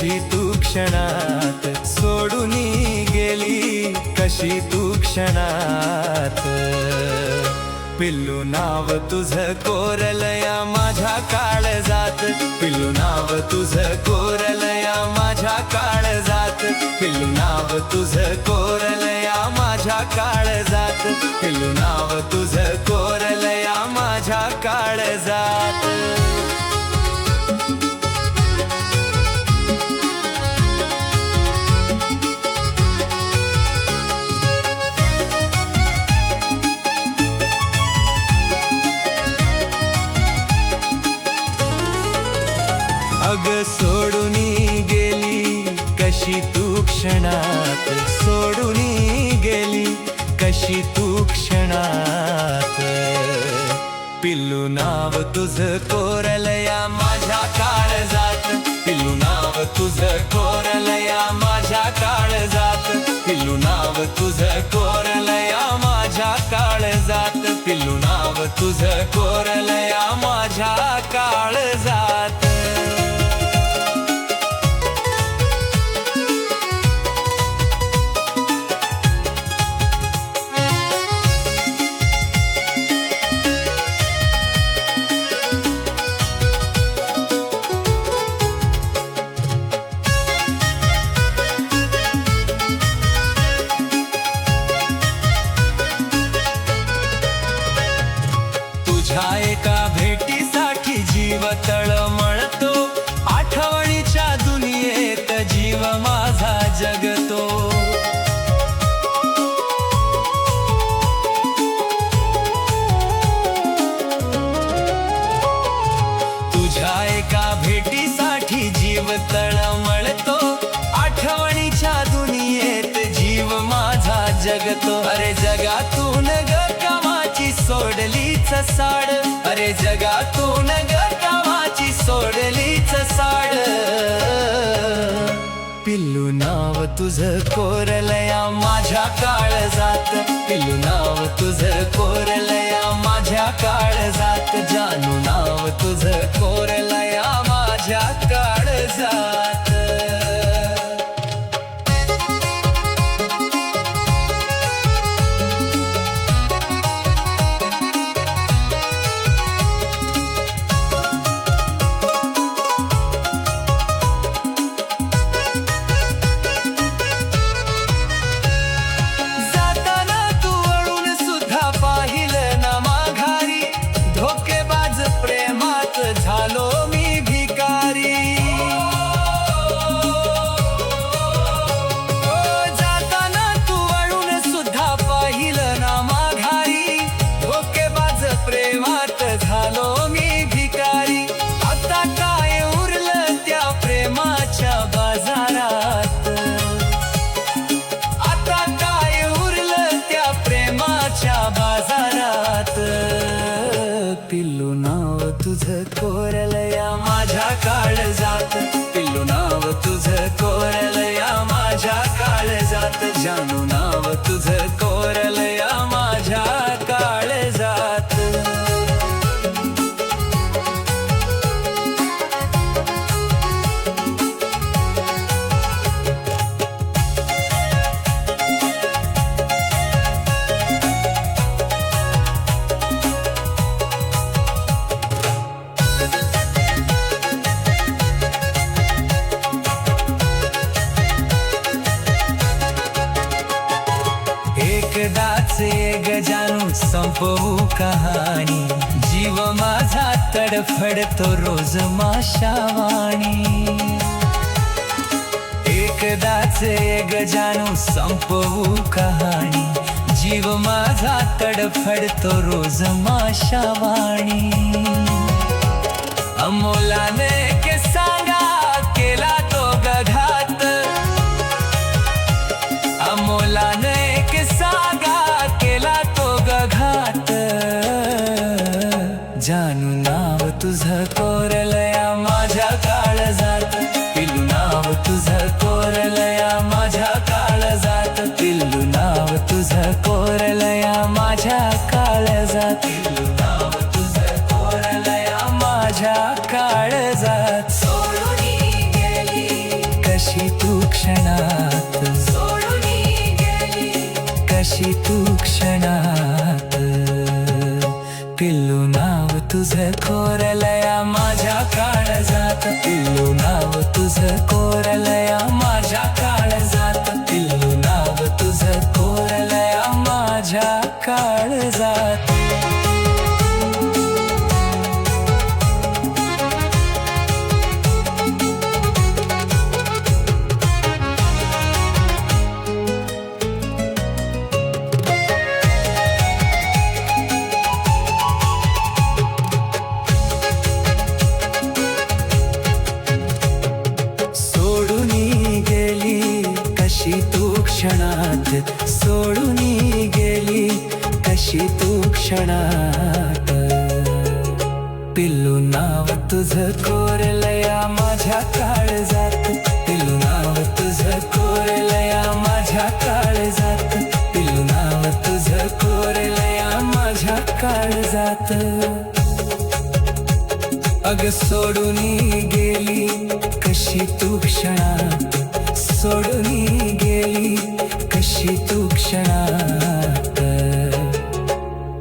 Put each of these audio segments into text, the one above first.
कशी तू क्षणात सोडून गेली, कशी तू क्षणात. पिल्लू नाव तुझं कोरलया माझ्या काळजात, पिल्लू नाव तुझं कोरलया माझ्या काळजात, पिल्लू नाव तुझं कोरलया माझ्या काळजात, पिल्लू नाव तुझं कोरलया माझ्या काळजात. अग सोडून गेली कशी तू क्षणात, सोडून गेली कशी तू क्षणात. पिल्लू नाव तुझं कोरलया माझ्या काळजात, पिल्लू नाव तुझं कोरलया माझ्या काळजात, पिल्लू नाव तुझं कोरलया माझ्या काळजात, पिल्लू नाव तुझं कोरलया माझ्या काळजात. तुझ्या एका भेटीसाठी जीव तळमळतो, आठवणीच्या दुनियेत जीव माझा जगतो. तुझ्या एका भेटीसाठी जीव तळमळतो, आठवणीच्या दुनियेत जीव माझा जगतो. अरे जगातून ग कामाची सोडलीच साड, अरे जगातून ग कामाची सोडलीच साड. पिल्लू नाव तुझं कोरलया माझ्या काळजात, पिल्लू नाव तुझं कोरलया माझ्या काळजात, जानू नाव तुझं कोरलया माझ्या काळजात. झालो मी भिकारी, जाताना तू वळून सुद्धा पाहिलं ना माघारी, धोकेबाज प्रेमात झालो मी भिकारी. आता काय उरलं त्या प्रेमाच्या बाजारात, आता काय उरलं त्या प्रेमाच्या बाजारात. पिल्लू नाव तुझं कोरलया माझ्या काळजात, पिल्लू नाव तुझं कोरलया माझ्या काळजात, जानू नाव तुझं कोरलया माझ्या काळजात. एकदाच गजानू संपवू कहाणी, जीव माझा तडफडतो रोज माशावाणी. एकदाच गजानू संपवू कहाणी, जीव माझा तडफडतो रोज माशावाणी. अमोलाने के सांगा केला तो गघात, अमोलाने के सांगा केला तो गघात. जानू नाव तुझं कोरलया माझ्या काळजात, पिल्लू नाव तुझं कोरलया माझ्या काळजात, पिल्लू नाव तुझं कोरलया माझ्या काळजात, पिल्लू नाव तुझं कोरलया माझ्या काळजात. कशी तू क्षणात सोडून गेली, कशी तू क्षणात. पिल्लू नाव तुझं कोरलया माझ्या काळजात, पिल्लू नाव तुझं कोरलया माझ्या काळजात, पिल्लू नाव तुझं कोरलया माझ्या काळजात. सोडून गेली कशी तू क्षणात, सोडून गेली कशी तू क्षणात. पिल्लू नाव तुझं कोरलया माझ्या काळजात, पिल्लू नाव तुझं कोरलया माझ्या काळजात, पिल्लू नाव तुझं कोरलया माझ्या काळजात. अग सोडून गेली कशी तू क्षणात, सोडून गेली कशी तू क्षणात.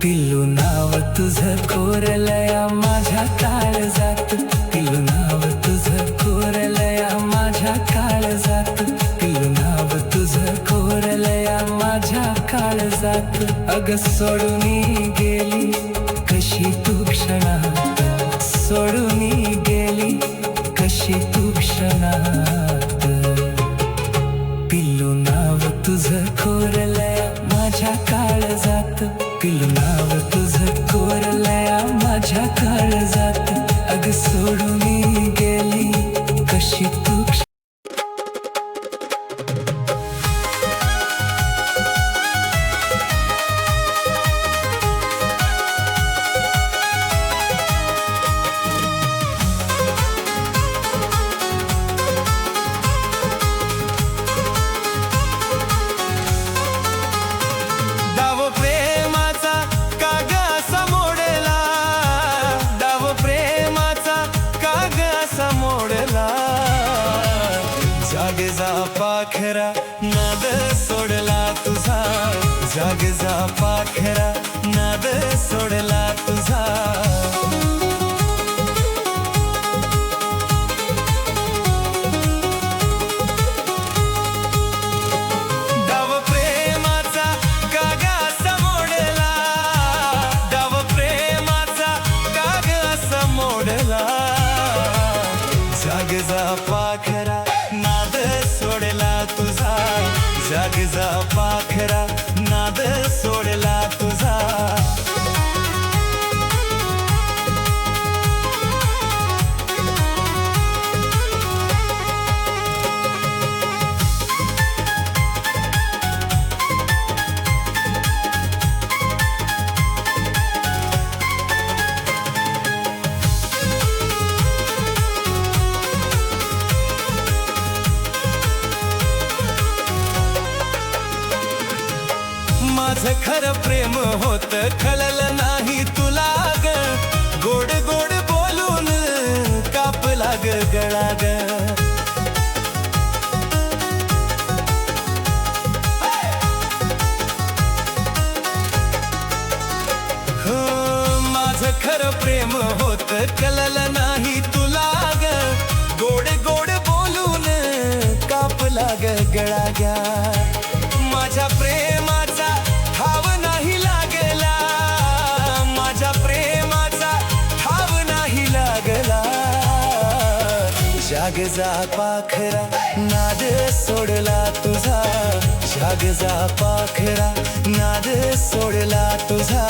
पिल्लू नाव तुझं कोरलया माझ्या काळजात, पिल्लू नाव तुझं कोरलया माझ्या काळजात, पिल्लू नाव तुझं कोरलया माझ्या काळजात. अग सोडून गेली कशी तू क्षणात, सोडून गेली कशी तू क्षणात. पिल्लू नाव तुझं कोरलया माझ्या काळजात, पिल्लू नाव तुझं कोरलया माझ्या काळजात. अग सोडून गेली कशी तू जागेचा पाखरा नाद सोडला तुझा, जागेचा पाखरा नाद सोडला तुझा. डाव प्रेमाचा कागा समोडला, डाव प्रेमाचा कागा समोडला. जागेचा पाखरा नाद सोडला तुझा, जागेचा पाखरा नाद सोडला तुझा. माझं खरं प्रेम होत कळलं नाही तुला ग, गोड गोड बोलून कापला ग गळा ग. हो माझं खरं प्रेम होत कळलं नाही तुला ग, गोड गोड बोलून कापला ग गळा ग. माझ्या प्रेमाचा ठाव नाही लागला, माझ्या प्रेमाचा ठाव नाही लागला. जागेचा पाखरा नाद सोडला तुझा, जागेचा पाखरा नाद सोडला तुझा.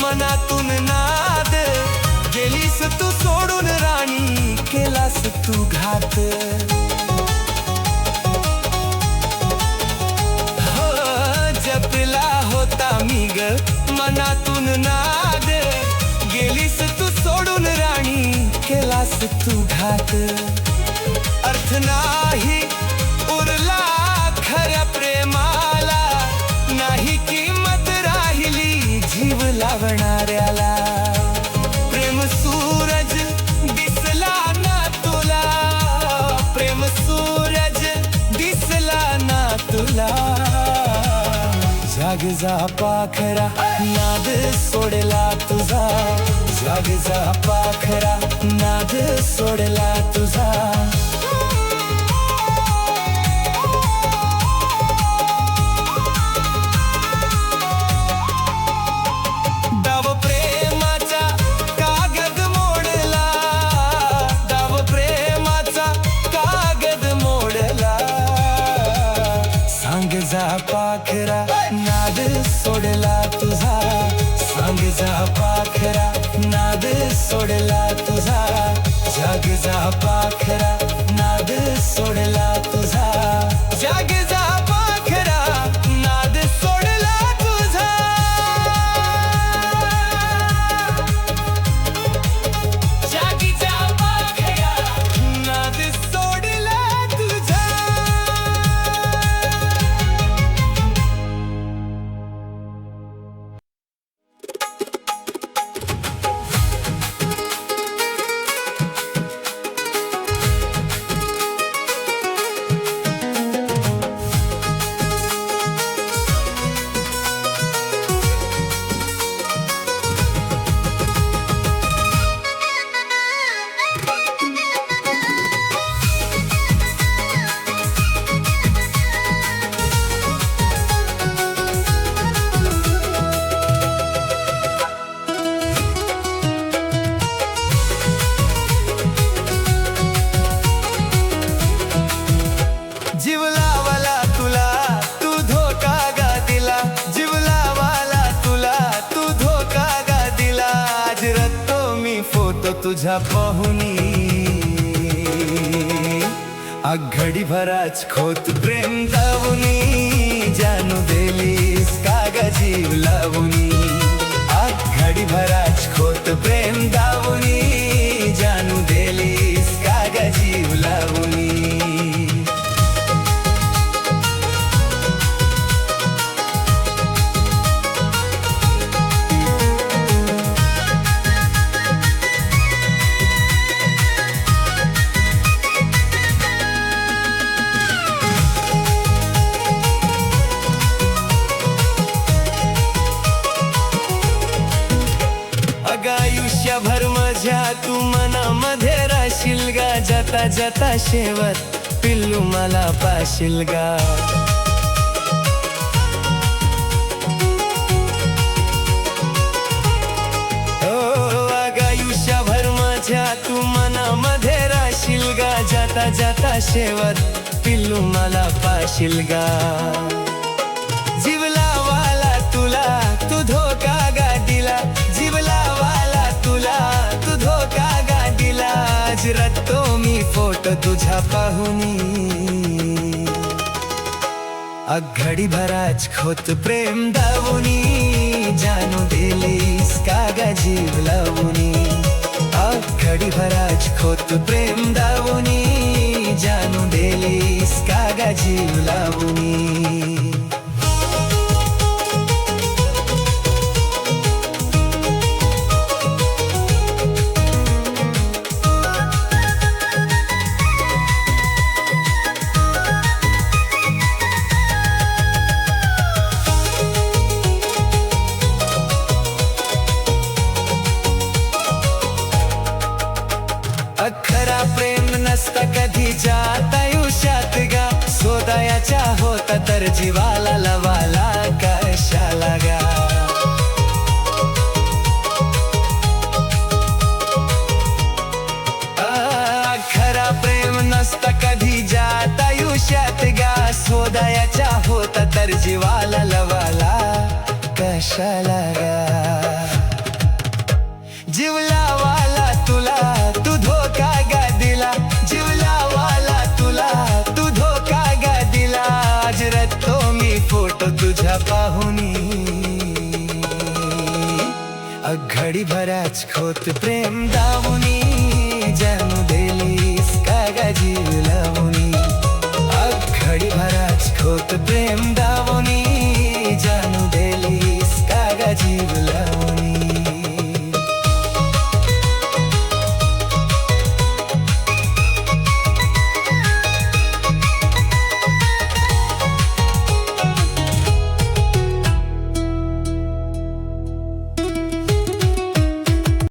मनातून नाद गेलीस तू सोडून राणी, केलास तू घात. तू घात अर्थ नाही उरला खऱ्या प्रेमाला नाही किंमत राहिली जीव लावणाऱ्याला प्रेम सूरज दिसला ना तुला प्रेम सूरज दिसला ना तुला जाग जा पाखरा नाद सोडला तुझा जाग जा पाखरा नाद सोडला तुझा डाव प्रेमाचा कागद मोडला डाव प्रेमाचा कागद मोडला सांग जा पाखरा नाद सोडला तुझा सांग जा पाखरा नाद सोडला तुझा जाग जा पाखरा नाद सोडला तुझा जाग जा पाखरा नाद सोडला तुझा जागी जा पाखरा नाद सोडला तुझा जीव लावाला तुला तू धोका गा दिला जीव लावाला तुला तू धोका गा दिला आज रत्तो मी फोटो तुझा पाहुनी घडी भराच खोत प्रेम दावुनी जानू देलीस कागा जीव लावुनी घडी भराच खोत प्रेम दावुनी जानू देलीस कागा जीव लावुनी आयुष्यभर माझ्या तू मनामध्ये राशील गा जाता जाता शेवट पिल्लू मला पाशील गा आयुष्यभर माझ्या तू मनामध्ये राशील गा जाता जाता शेवट पिल्लू मला पाशील गा जीव लावाला तुला तू धोका गा दिला जीव लावाला तुला तू धोका गा दिला आज रत्तो मी फोटो तुझा पाहुनी घडी भराच खोत प्रेम दावुनी जानू दिलीस कागा जीव लावुनी घडी भराच खोत प्रेम दावुनी जानू दिलीस कागा जीव लावुनी खरा प्रेम नसता कधी जात आयुष्यात गा सोदयाच्या होता तर जीवाला लवाला कशाला गा खरा प्रेम नसता कधी जात आयुष्यात गा सोदयाच्या होता तर जीवाला लवाला कशाला गा जीव लावाला तुला तू धोका गा दिला जीव लावाला तुला तू धोका गा दिला आज रत्तो मी फोटो तुझा पाहुनी घडी भराच खोत प्रेम दावुनी जानू पाशील